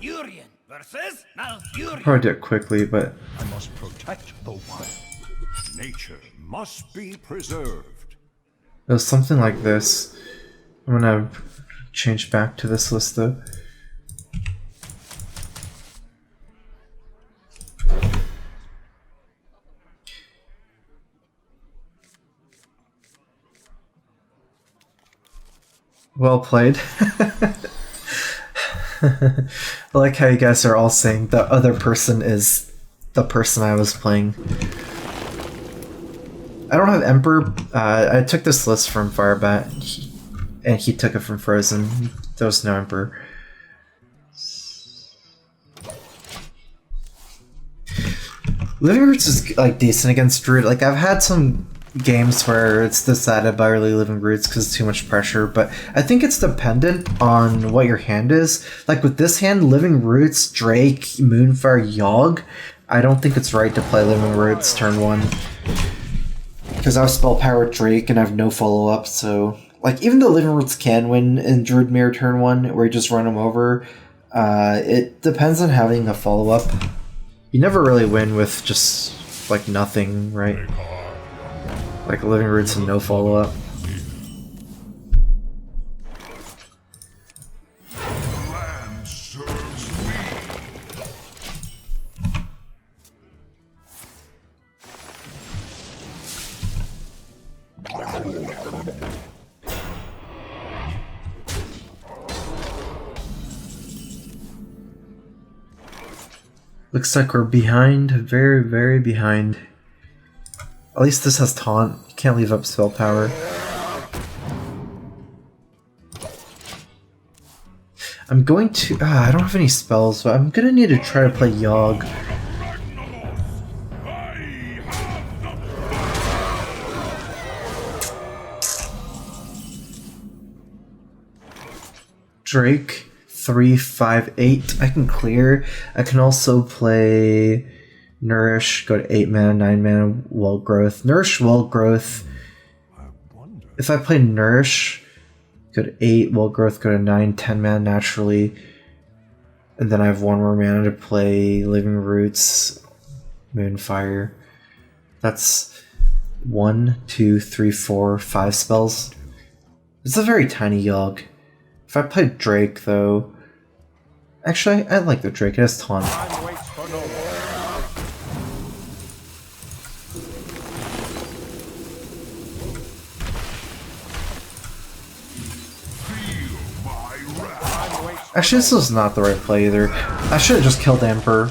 Malfurion versus Malfurion. Probably do it quickly, but I must protect the wild. Nature must be preserved. it was something like this. I'm gonna change back to this list though. Well played. I like how you guys are all saying the other person is the person I was playing. I don't have Emperor. I took this list from Firebat, and he took it from Frozen. There was no Emperor. Living Roots is like decent against Druid. Like I've had some games where it's decided by early Living Roots because it's too much pressure, but I think it's dependent on what your hand is. Like with this hand, Living Roots, Drake, Moonfire, Yogg, I don't think it's right to play Living Roots turn 1. Because I have Spell Power Drake and I have no follow-up, so... Like, even though Living Roots can win in Druid Mirror turn 1, where you just run them over, it depends on having a follow-up. You never really win with just, like, nothing, right? Like Living Roots and no follow-up. Looks like we're behind, very, very behind. At least this has taunt. You can't leave up spell power. I'm going to... I don't have any spells, but I'm gonna need to try to play Yogg. Drake, 3, 5, 8. I can clear. I can also play Nourish, go to 8 mana, 9 mana, Well Growth. Nourish, Well Growth. If I play Nourish, go to 8, Well Growth, go to 9, 10 mana naturally. And then I have 1 more mana to play Living Roots, Moonfire. That's 1, 2, 3, 4, 5 spells. It's a very tiny Yogg. If I play Drake, though... Actually, I like the Drake. It has taunt. Actually, this is not the right play either. I should have just killed the Emperor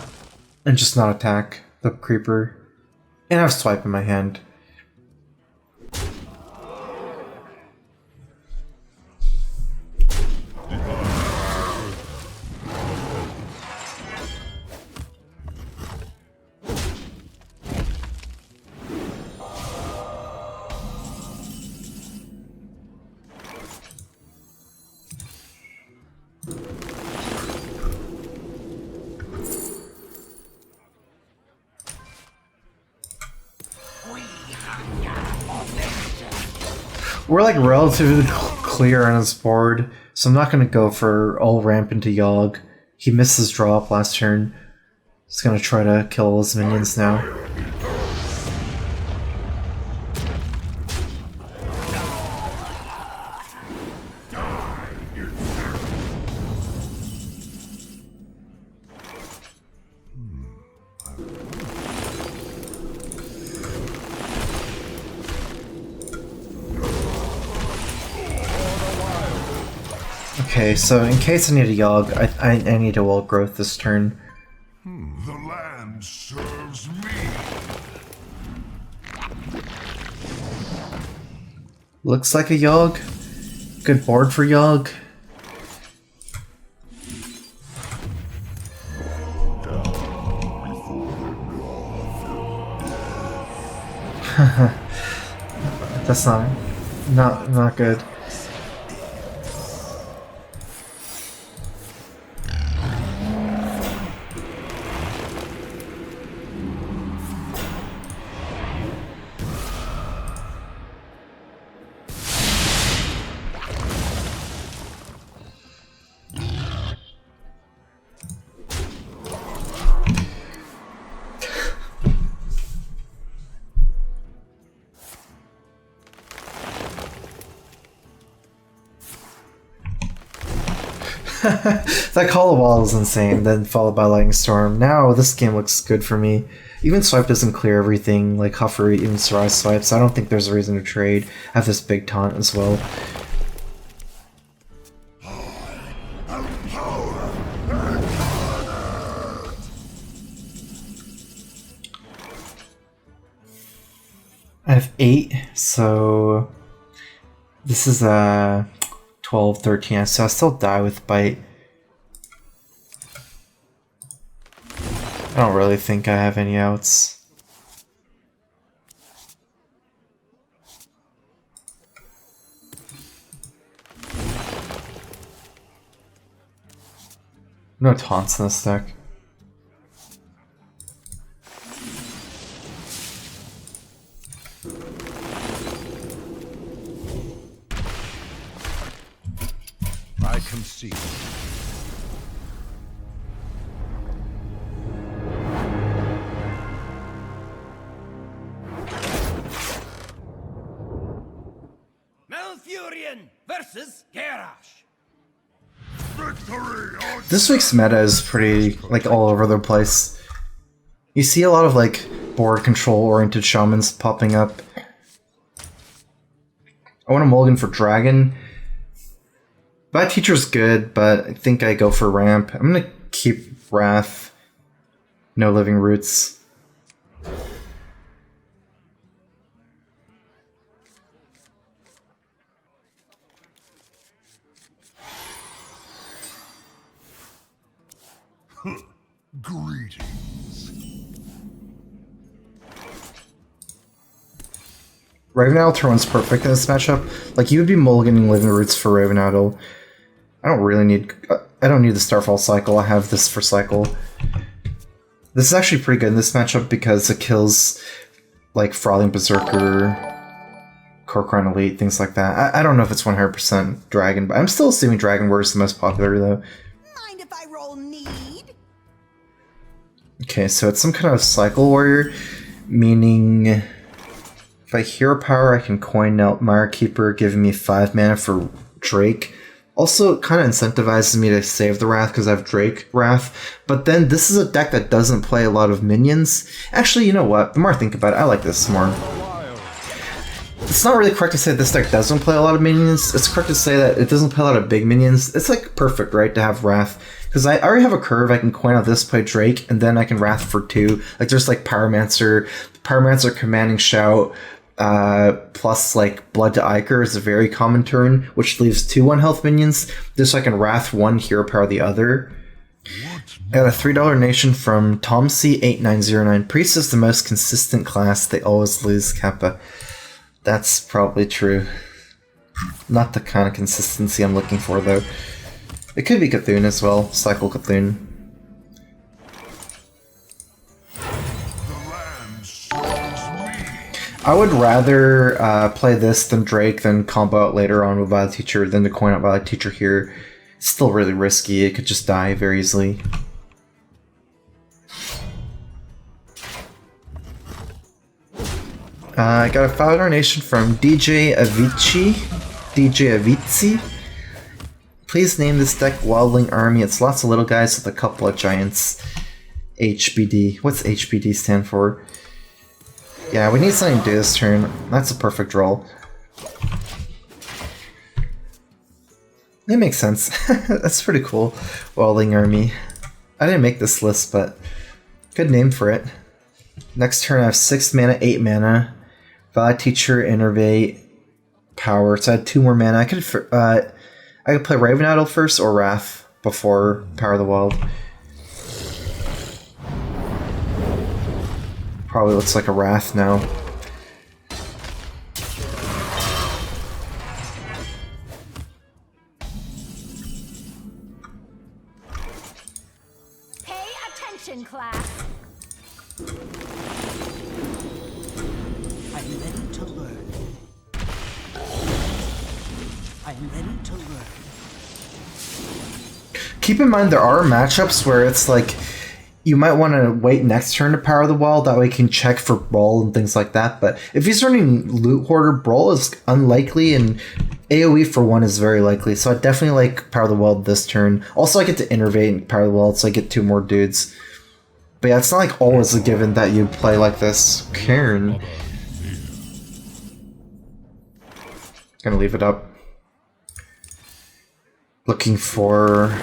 and just not attack the Creeper. And I have Swipe in my hand. We're like relatively clear on his board, so I'm not going to go for all ramp into Yogg. He missed his drop last turn. He's going to try to kill all his minions now. Okay, so in case I need a Yogg, I need a Well Growth this turn. The land serves me. Looks like a Yogg. Good board for Yogg. That's not good. That Call of Wall was insane, then followed by Lightning Storm. Now this game looks good for me. Even Swipe doesn't clear everything, like Huffer even survives Swipe, so I don't think there's a reason to trade. I have this big taunt as well. I have 8, so this is 12, 13, so I still die with Bite. I don't really think I have any outs. No taunts in this deck. I concede. Malfurion versus Garrosh. Victory! This week's meta is pretty, like, all over the place. You see a lot of, like, board control-oriented shamans popping up. I want a Mulligan for Dragon. Bad Teacher's good, but I think I go for Ramp. I'm gonna keep Wrath. No Living Roots. Greetings. Raven Idol turn 1's perfect in this matchup. Like, you would be mulliganing Living Roots for Raven Idol. I don't need the Starfall cycle, I have this for cycle. This is actually pretty good in this matchup because it kills, like, Frothing Berserker, Corcoran Elite, things like that. I don't know if it's 100% Dragon, but I'm still assuming Dragon Word is the most popular, though. Mind if I roll need? Okay, so it's some kind of Cycle Warrior, meaning if I Hero Power, I can coin out Mire Keeper, giving me 5 mana for Drake. Also, it kind of incentivizes me to save the Wrath because I have Drake Wrath. But then this is a deck that doesn't play a lot of minions. Actually, you know what? The more I think about it, I like this more. It's not really correct to say this deck doesn't play a lot of minions. It's correct to say that it doesn't play a lot of big minions. It's like perfect, right, to have Wrath. Because I already have a curve, I can coin out this, play Drake, and then I can Wrath for 2. Like, there's like Pyromancer, Commanding Shout, plus like Blood to Ichor is a very common turn, which leaves 2 1-health minions. Just so I can Wrath one, Hero Power the other. I got a $3 donation from TomC8909. Priest is the most consistent class, they always lose Kappa. That's probably true. Not the kind of consistency I'm looking for, though. It could be Cthulhu as well, Cycle Cthulhu. I would rather play this than Drake, than combo out later on with Violet Teacher, than to coin out Violet Teacher here. It's still really risky, it could just die very easily. I got a $5 donation from DJ Avicii. Please name this deck Wildling Army. It's lots of little guys with a couple of giants. HBD. What's HBD stand for? Yeah, we need something to do this turn. That's a perfect roll. It makes sense. That's pretty cool. Wildling Army. I didn't make this list, but good name for it. Next turn I have 6 mana, 8 mana. Violet Teacher, Innervate, Power. So I had 2 more mana. I could play Raven Idol first or Wrath before Power of the Wild. Probably looks like a Wrath now. Pay attention, class. I'm ready to learn. I'm ready to learn. Keep in mind there are matchups where it's like you might want to wait next turn to Power the Wall, that way you can check for Brawl and things like that, but if he's running Loot Hoarder, Brawl is unlikely, and AoE for 1 is very likely, so I definitely like Power of the World this turn. Also, I get to Innervate and Power of the World, so I get 2 more dudes. But yeah, it's not like always a given that you play like this. Cairn. Gonna leave it up. Looking for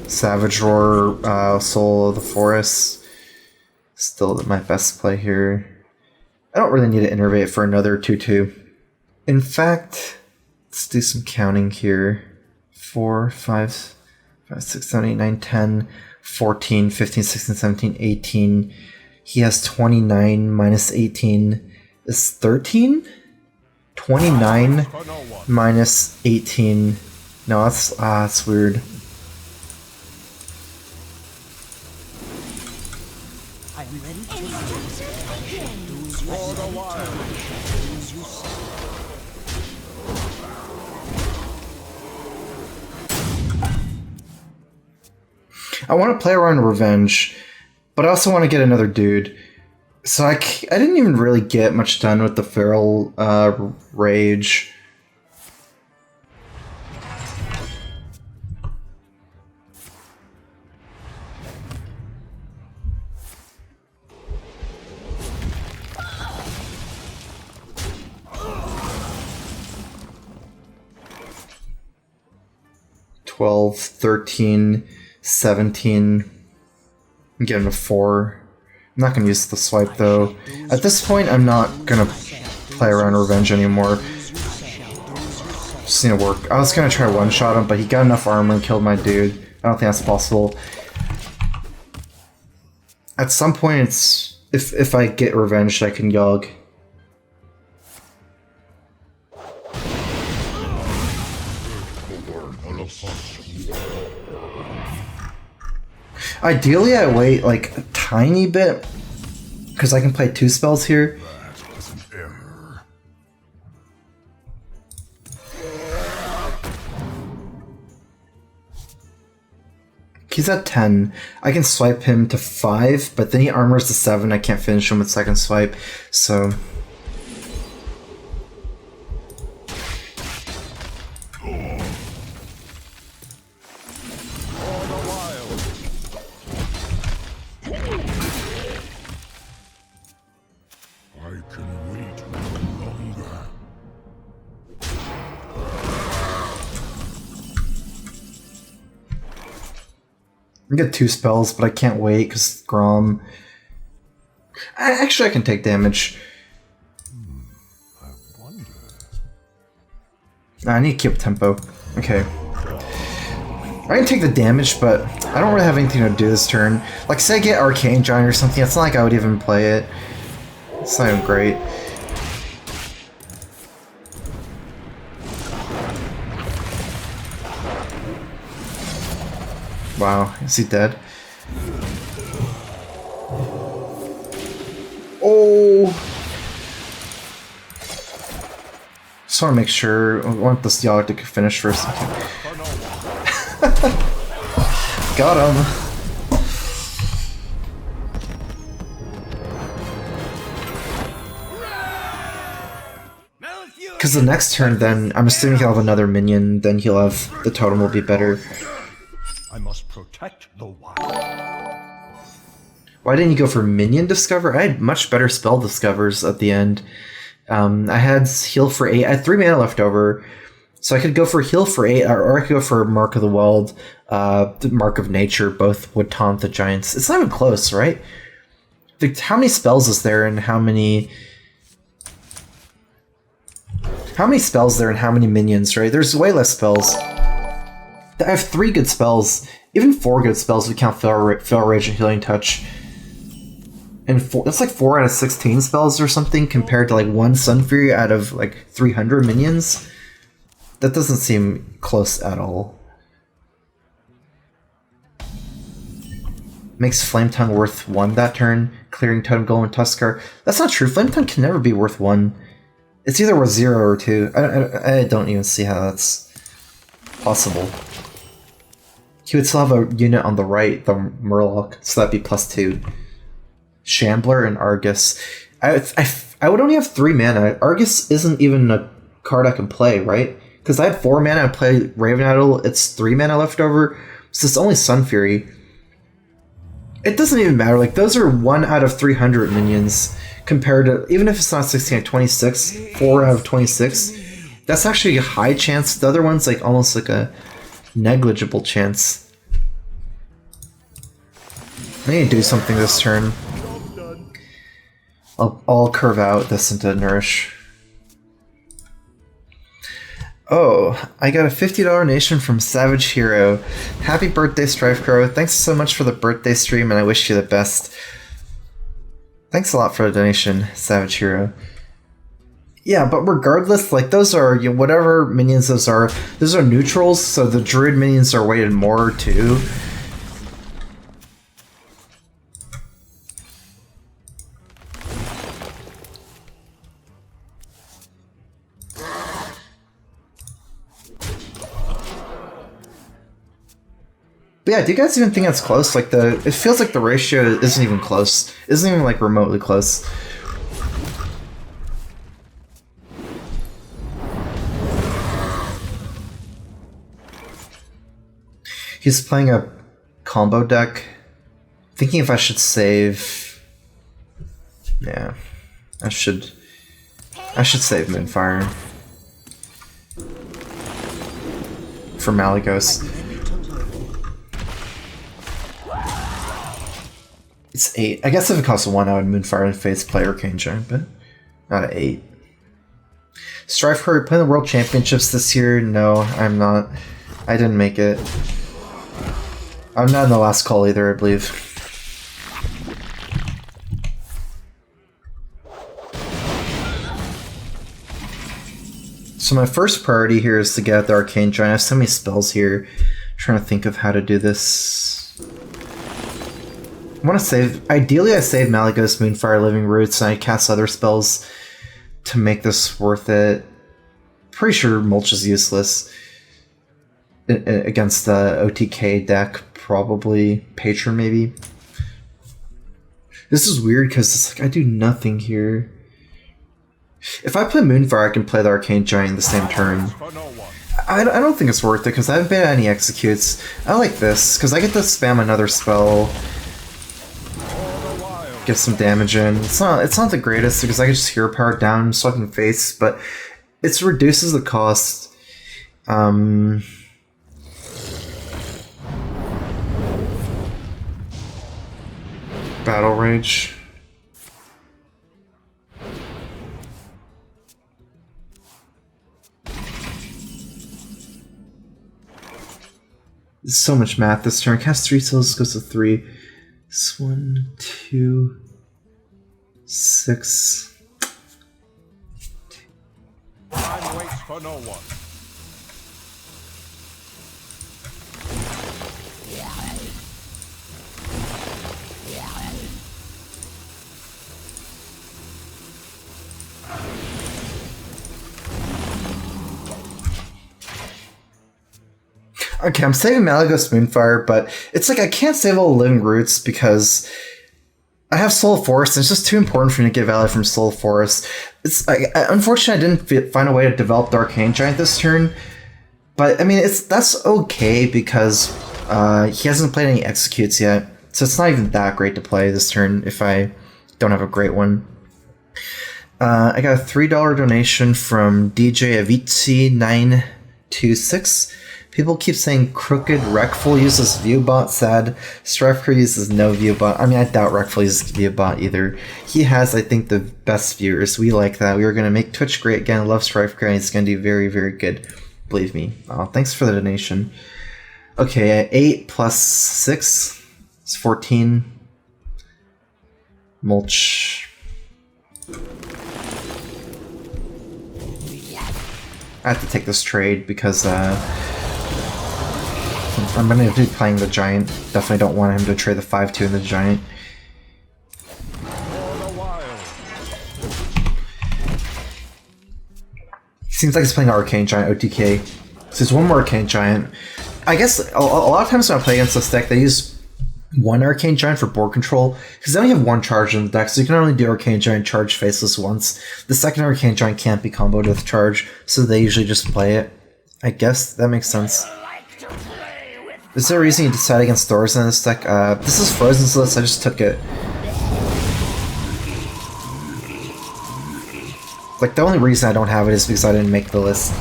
Savage Roar, Soul of the Forest. Still my best play here. I don't really need to Innervate for another 2/2. In fact, let's do some counting here. 4, 5, 6, 7, 8, 9, 10, 14, 15, 16, 17, 18. He has 29 minus 18 is 13? 29 minus 18. No, that's weird. I'm ready to for the wild. I want to play around Revenge, but I also want to get another dude. So I didn't even really get much done with the Feral Rage. $12, $13, $17. I'm getting a 4. I'm not gonna use the swipe though. At this point, I'm not gonna play around Revenge anymore. Just need to work. I was gonna try one-shot him, but he got enough armor and killed my dude. I don't think that's possible. At some point, it's if I get Revenge, I can Yogg. Ideally, I wait like a tiny bit because I can play 2 spells here. That was an error. He's at 10. I can swipe him to 5, but then he armors to 7. I can't finish him with second swipe, so. I get 2 spells, but I can't wait because Grom. Actually, I can take damage. I wonder. I need to keep tempo. Okay. I can take the damage, but I don't really have anything to do this turn. Like, say I get Arcane Giant or something, it's not like I would even play it. It's not even great. Wow, is he dead? Oh! Just want to make sure. I want this Yogg to finish first. Got him! Because the next turn, then, I'm assuming he'll have another minion, then he'll have. The totem will be better. I must protect the wild. Why didn't you go for Minion Discover? I had much better spell discovers at the end. I had Heal for 8. I had 3 mana left over. So I could go for Heal for 8, or I could go for Mark of the Wild, Mark of Nature. Both would taunt the giants. It's not even close, right? How many spells is there and how many... How many spells there and how many minions, right? There's way less spells. I have 3 good spells, even 4 good spells if we count Feral Rage and Healing Touch. And that's like 4 out of 16 spells or something compared to like 1 Sun Fury out of like 300 minions. That doesn't seem close at all. Makes Flame Tongue worth 1 that turn, clearing Totem Golem and Tuskar. That's not true, Flame Tongue can never be worth 1. It's either worth 0 or 2. I don't even see how that's possible. He would still have a unit on the right, the Murloc, so that'd be +2. Shambler and Argus. I would only have 3 mana. Argus isn't even a card I can play, right? Because I had 4 mana, I played Raven Idol, it's 3 mana left over, so it's only Sun Fury. It doesn't even matter, like, those are 1 out of 300 minions, compared to, even if it's not 16 26, 4 out of 26, that's actually a high chance. The other one's like almost like a negligible chance. I need to do something this turn. I'll curve out this into Nourish. Oh, I got a $50 donation from Savage Hero. Happy birthday, StrifeCro. Thanks so much for the birthday stream, and I wish you the best. Thanks a lot for the donation, Savage Hero. Yeah, but regardless, like, those are, you know, whatever minions those are neutrals, so the Druid minions are weighted more, too. But yeah, do you guys even think that's close? Like, it feels like the ratio isn't even close. Isn't even, like, remotely close. He's playing a combo deck. Thinking if I should save... Yeah. I should save Moonfire. For Malygos. It's 8. I guess if it costs 1, I would Moonfire and Fate's play Arcane Giant, but not at 8. StrifeCro, playing the World Championships this year? No, I'm not. I didn't make it. I'm not in the last call either, I believe. So my first priority here is to get the Arcane Giant. I have so many spells here. I'm trying to think of how to do this. I want to save... Ideally, I save Malygos, Moonfire, Living Roots, and I cast other spells to make this worth it. Pretty sure Mulch is useless against the OTK deck. Probably Patron, maybe. This is weird because it's like I do nothing here. If I play Moonfire, I can play the Arcane Giant in the same turn. I don't think it's worth it because I haven't been any executes. I like this because I get to spam another spell. Get some damage in. It's not the greatest because I can just hero power down so I can face, but it reduces the cost. Battle Rage. There's so much math this turn. Cast 3 souls, goes to 3. It's 1, 2, 6. Time waits for no one. Okay, I'm saving Malygos Moonfire, but it's like I can't save all the Living Roots because I have Soul Forest, and it's just too important for me to get value from Soul Forest. It's unfortunately I didn't find a way to develop the Arcane Giant this turn, but I mean that's okay because he hasn't played any executes yet, so it's not even that great to play this turn if I don't have a great one. I got a $3 donation from DJ Avicii 926. People keep saying Crooked Recful uses Viewbot. Sad. StrifeCro uses no Viewbot. I mean, I doubt Recful uses Viewbot either. He has, I think, the best viewers. We like that. We are going to make Twitch great again. I love StrifeCro, and he's going to do very, very good. Believe me. Oh, thanks for the donation. Okay, 8 plus 6 is 14. Mulch. I have to take this trade because I'm going to be playing the Giant. Definitely don't want him to trade the 5-2 in the Giant. Seems like he's playing Arcane Giant OTK. So there's one more Arcane Giant. I guess a lot of times when I play against this deck, they use one Arcane Giant for board control, because they only have one charge in the deck, so you can only do Arcane Giant charge faceless once. The second Arcane Giant can't be comboed with charge, so they usually just play it. I guess that makes sense. Is there a reason you decide against doors in this deck? This is Frozen's list, I just took it. Like, the only reason I don't have it is because I didn't make the list.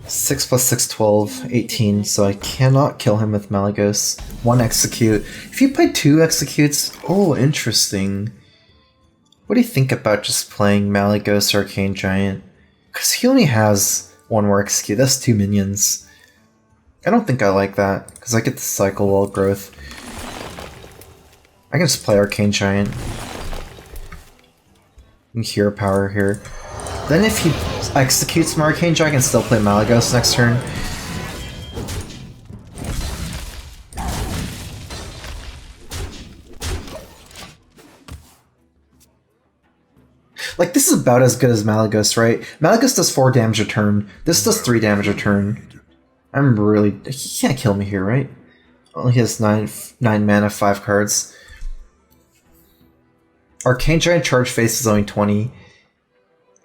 6 plus 6, 12, 18, so I cannot kill him with Malygos. 1 execute. If you play 2 executes, oh, interesting. What do you think about just playing Malygos Arcane Giant? Because he only has 1 more execute, that's 2 minions. I don't think I like that, because I get the cycle wall growth. I can just play Arcane Giant. And hero power here. Then if he executes my Arcane Giant, I can still play Malygos next turn. Like, this is about as good as Malygos, right? Malygos does 4 damage a turn. This does 3 damage a turn. I'm really... He can't kill me here, right? Only he has 9 mana, 5 cards. Arcane Giant charge face is only 20.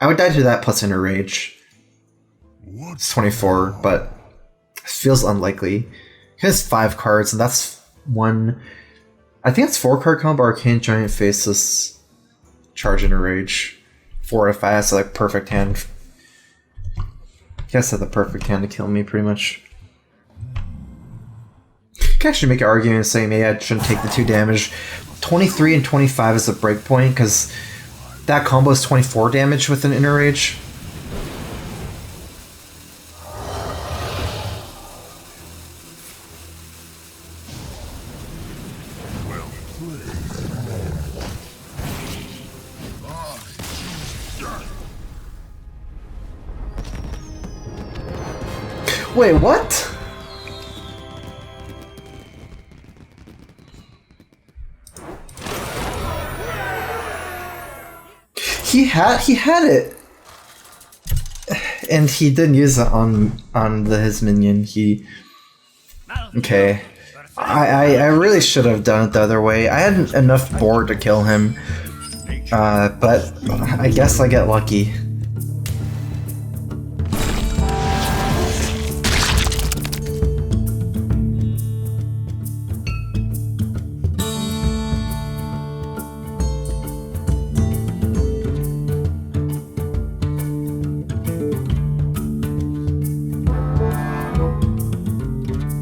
I would die to that plus Inner Rage. It's 24, but it feels unlikely. He has 5 cards, and that's 1... I think it's 4 card combo. Arcane Giant faces charge Inner Rage. 4 if I has like perfect hand. He has to have the perfect hand to kill me, pretty much. You can actually make an argument saying maybe I shouldn't take the 2 damage. 23 and 25 is a breakpoint, because that combo is 24 damage with an Inner Rage. Wait, what? He had it, and he didn't use it on his minion. Okay. I really should have done it the other way. I had enough board to kill him, but I guess I get lucky.